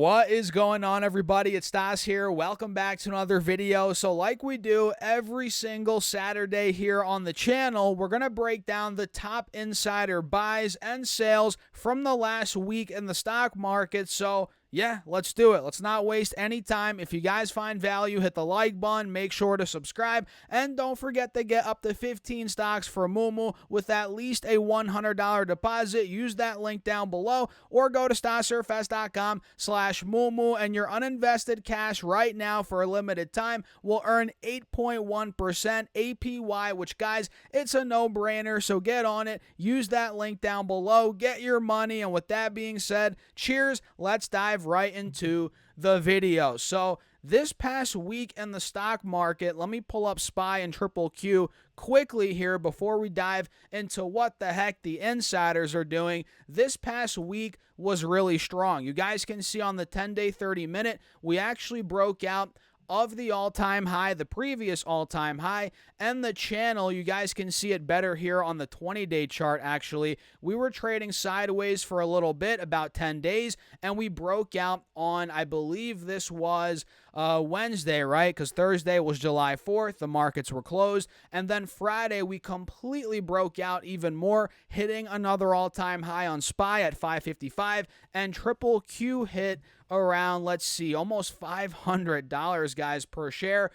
What is going on, everybody? It's Stas here. Welcome back to another video. So like we do every single Saturday here on the channel, we're going to break down the top insider buys and sales from the last week in the stock market. So yeah, let's do it. Let's not waste any time. If you guys find value, hit the like button, make sure to subscribe, and don't forget to get up to 15 stocks for Moomoo with at least a $100 deposit. Use that link down below or go to stasurfs.com/Moomoo, and your uninvested cash right now for a limited time will earn 8.1% APY, which, guys, it's a no-brainer, so get on it. Use that link down below. Get your money, and with that being said, cheers. Let's dive right into the video. So this past week in the stock market, let me pull up SPY and Triple Q quickly here before we dive into what the heck the insiders are doing. This past week was really strong. You guys can see on the 10-day, 30-minute, we actually broke out of the all-time high, the previous all-time high, and the channel. You guys can see it better here on the 20-day chart, actually. We were trading sideways for a little bit, about 10 days, and we broke out on, I believe this was Wednesday, right? Because Thursday was July 4th. The markets were closed. And then Friday, we completely broke out even more, hitting another all-time high on SPY at 555, and Triple Q hit around, let's see, almost $500, guys, per share,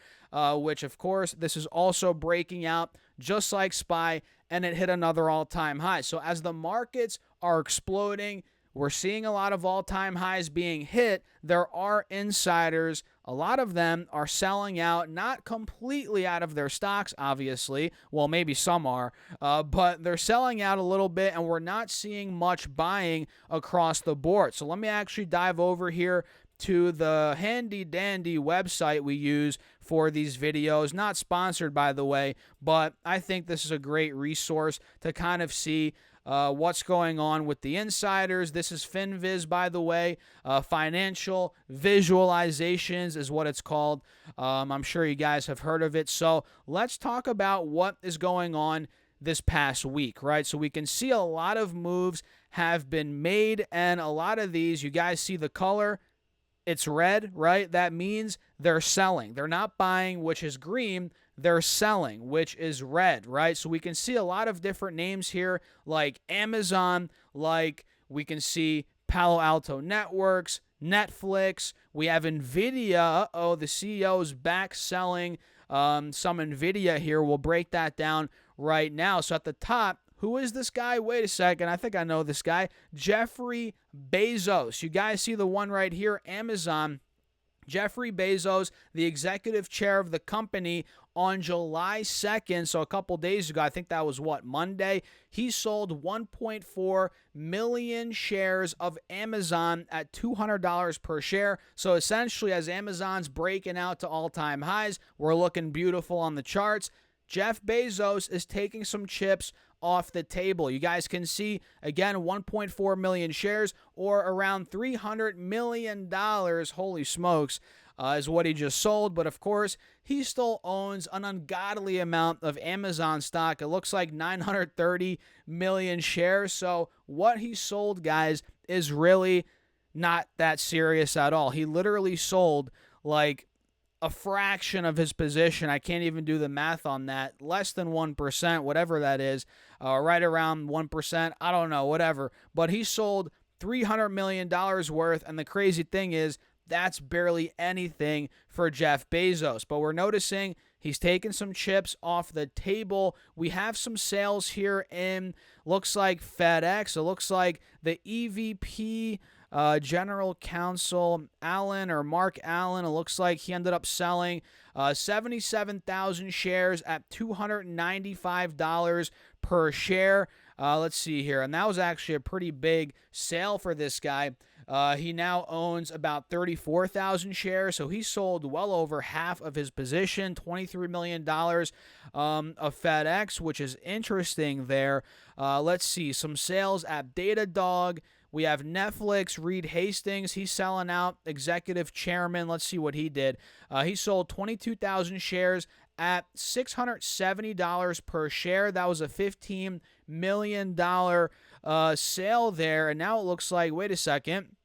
which, of course, this is also breaking out just like SPY, and it hit another all-time high. So as the markets are exploding, we're seeing a lot of all-time highs being hit. There are insiders. A lot of them are selling out, not completely out of their stocks, obviously. Well, maybe some are, but they're selling out a little bit, and we're not seeing much buying across the board. So let me actually dive over here to the handy-dandy website we use for these videos. Not sponsored, by the way, but I think this is a great resource to kind of see what's going on with the insiders. This is FinViz, by the way. Financial Visualizations is what it's called. I'm sure you guys have heard of it. So let's talk about what is going on this past week, right? So we can see a lot of moves have been made, and a lot of these, you guys see the color, it's red, right? That means they're selling. They're not buying, which is green. They're selling, which is red, right? So we can see a lot of different names here, like Amazon, like we can see Palo Alto Networks, Netflix. We have NVIDIA. Uh-oh, the CEO's back selling some NVIDIA here. We'll break that down right now. So at the top, who is this guy? Wait a second. I think I know this guy. Jeffrey Bezos. You guys see the one right here, Amazon. Jeffrey Bezos, the executive chair of the company, on July 2nd, so a couple days ago, I think that was what, Monday, he sold 1.4 million shares of Amazon at $200 per share. So essentially, as Amazon's breaking out to all-time highs, we're looking beautiful on the charts. Jeff Bezos is taking some chips off the table. You guys can see, again, 1.4 million shares, or around $300 million. Holy smokes, is what he just sold. But of course, he still owns an ungodly amount of Amazon stock. It looks like 930 million shares. So what he sold, guys, is really not that serious at all. He literally sold like a fraction of his position. I can't even do the math on that. Less than 1%, whatever that is, right around 1%. I don't know, whatever. But he sold $300 million worth, and the crazy thing is that's barely anything for Jeff Bezos. But we're noticing he's taking some chips off the table. We have some sales here in, looks like FedEx. It looks like the EVP General Counsel Allen, or Mark Allen, it looks like he ended up selling 77,000 shares at $295 per share. Let's see here. And that was actually a pretty big sale for this guy. He now owns about 34,000 shares, so he sold well over half of his position, $23 million of FedEx, which is interesting there. Let's see, some sales at Datadog. We have Netflix, Reed Hastings. He's selling out, executive chairman. Let's see what he did. He sold 22,000 shares at $670 per share. That was a $15 million sale there. And now it looks like, wait a second,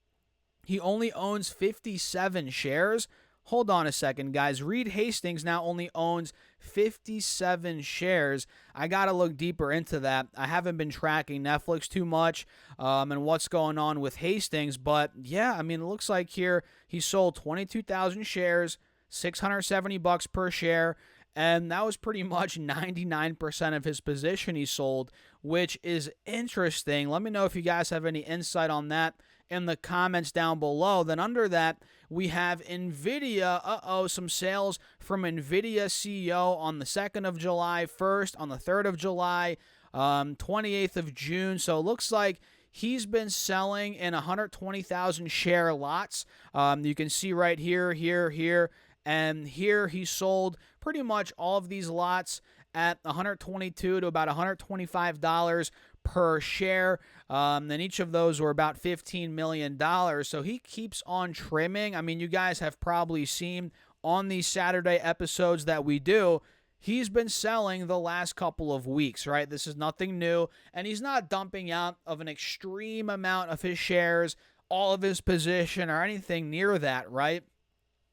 he only owns 57 shares. Hold on a second, guys. Reed Hastings now only owns 57 shares. I got to look deeper into that. I haven't been tracking Netflix too much and what's going on with Hastings. But, yeah, I mean, it looks like here he sold 22,000 shares, $670 per share. And that was pretty much 99% of his position he sold, which is interesting. Let me know if you guys have any insight on that in the comments down below. Then under that, we have NVIDIA. Some sales from NVIDIA CEO on the 2nd of July, 1st, on the 3rd of July, 28th of June. So it looks like he's been selling in 120,000 share lots. You can see right here, here, and here he sold pretty much all of these lots at $122 to about $125 per share. Then each of those were about $15 million. So he keeps on trimming. I mean, you guys have probably seen on these Saturday episodes that we do, he's been selling the last couple of weeks, right? This is nothing new. And he's not dumping out of an extreme amount of his shares, all of his position, or anything near that, right?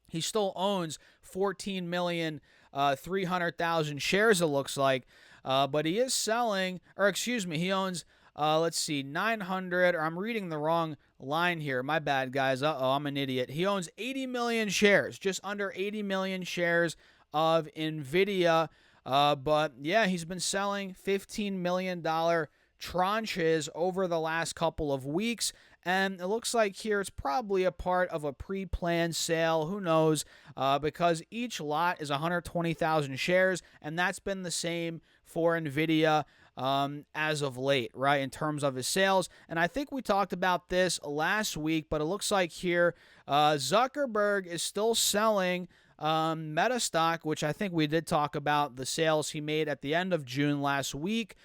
He still owns 14,300,000 shares, it looks like. But he is selling, or excuse me, he owns, 900, or I'm reading the wrong line here. My bad, guys. I'm an idiot. He owns 80 million shares, just under 80 million shares of NVIDIA. But yeah, he's been selling $15 million tranches over the last couple of weeks. And it looks like here it's probably a part of a pre-planned sale. Who knows? Because each lot is 120,000 shares, and that's been the same for NVIDIA as of late, right, in terms of his sales. And I think we talked about this last week, but it looks like here Zuckerberg is still selling Meta stock, which I think we did talk about the sales he made at the end of June last week,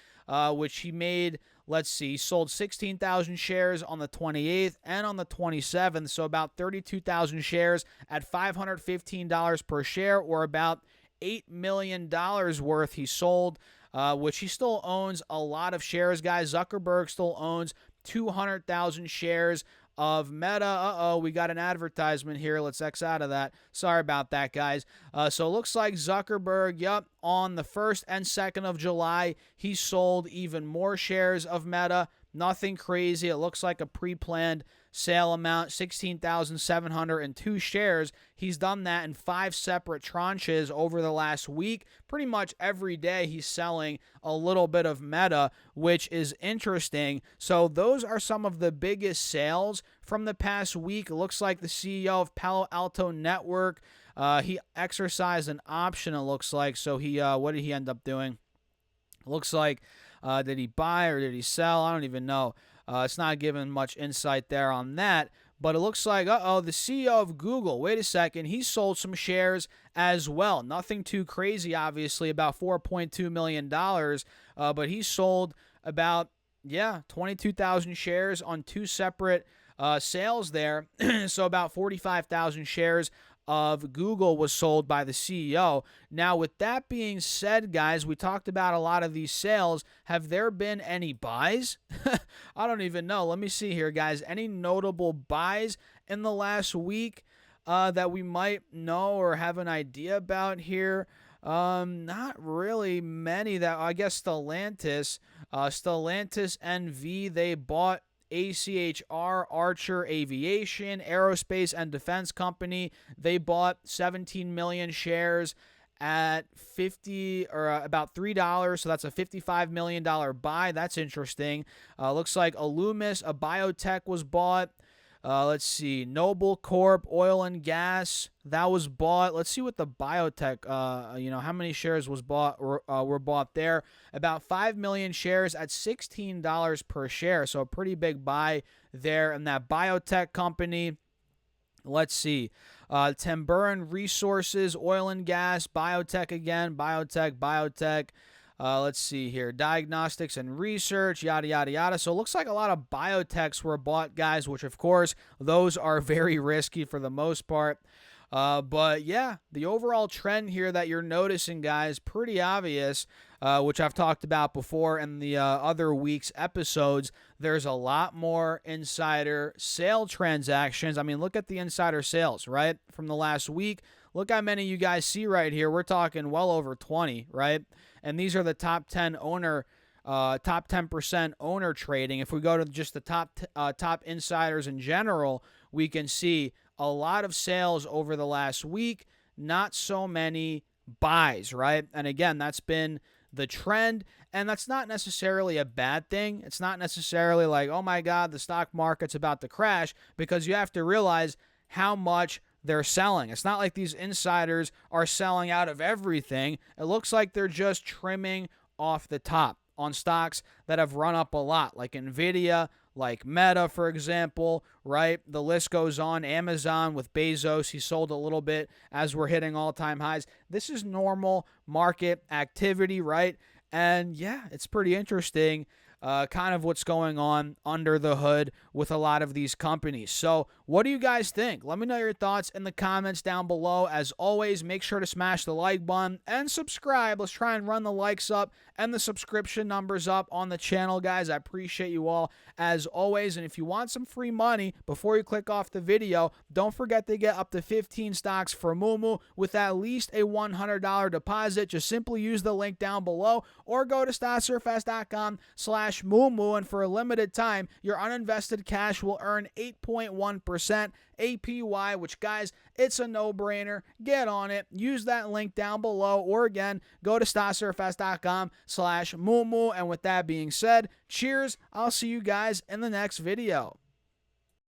which he made. Let's see, he sold 16,000 shares on the 28th and on the 27th, so about 32,000 shares at $515 per share, or about $8 million worth he sold, which he still owns a lot of shares, guys. Zuckerberg still owns 200,000 shares of Meta. We got an advertisement here. Let's X out of that. Sorry about that, guys. So it looks like Zuckerberg, on the 1st and 2nd of July, he sold even more shares of Meta. Nothing crazy. It looks like a pre-planned sale amount, 16,702 shares. He's done that in 5 separate tranches over the last week. Pretty much every day he's selling a little bit of Meta, which is interesting. So those are some of the biggest sales from the past week. It looks like the CEO of Palo Alto Network, he exercised an option, it looks like. So he, what did he end up doing? It looks like, did he buy or did he sell? I don't even know. It's not giving much insight there on that. But it looks like, the CEO of Google, wait a second, he sold some shares as well. Nothing too crazy, obviously, about $4.2 million. But he sold about, 22,000 shares on 2 separate sales there. So about 45,000 shares of Google was sold by the CEO. Now, with that being said, guys, we talked about a lot of these sales. Have there been any buys? I don't even know. Let me see here, guys. Any notable buys in the last week that we might know or have an idea about here? Not really many. That I guess Stellantis NV, they bought ACHR, Archer Aviation, Aerospace and Defense Company. They bought 17 million shares at about $3, so that's a $55 million buy. That's interesting. Looks like Alumis, a biotech, was bought. Let's see, Noble Corp, oil and gas, that was bought. Let's see what the biotech, how many shares was bought or were bought there. About 5 million shares at $16 per share, so a pretty big buy there in that biotech company. Let's see, Tamboran Resources, oil and gas, biotech again, biotech. Let's see here. Diagnostics and research, yada, yada, yada. So it looks like a lot of biotechs were bought, guys, which, of course, those are very risky for the most part. But yeah, the overall trend here that you're noticing, guys, pretty obvious, which I've talked about before in the other week's episodes. There's a lot more insider sale transactions. I mean, look at the insider sales, right? From the last week. Look how many you guys see right here. We're talking well over 20, right? And these are the top 10 owner top 10% owner trading. If we go to just the top insiders in general, we can see a lot of sales over the last week, not so many buys, right? And again, that's been the trend, and that's not necessarily a bad thing. It's not necessarily like, oh my God, the stock market's about to crash, because you have to realize how much they're selling. It's not like these insiders are selling out of everything. It looks like they're just trimming off the top on stocks that have run up a lot, like Nvidia, like Meta, for example, right? The list goes on. Amazon with Bezos, he sold a little bit as we're hitting all-time highs. This is normal market activity, right? And yeah, it's pretty interesting, kind of what's going on under the hood with a lot of these companies. So what do you guys think? Let me know your thoughts in the comments down below. As always, make sure to smash the like button and subscribe. Let's try and run the likes up and the subscription numbers up on the channel, guys. I appreciate you all as always. And if you want some free money before you click off the video, don't forget to get up to 15 stocks for Moomoo with at least a $100 deposit. Just simply use the link down below or go to stocksurfast.com/Moomoo, and for a limited time, your uninvested cash will earn 8.1% APY, which, guys, it's a no-brainer. Get on it. Use that link down below, or again, go to stocksurfast.com/Moomoo. And with that being said, cheers. I'll see you guys in the next video.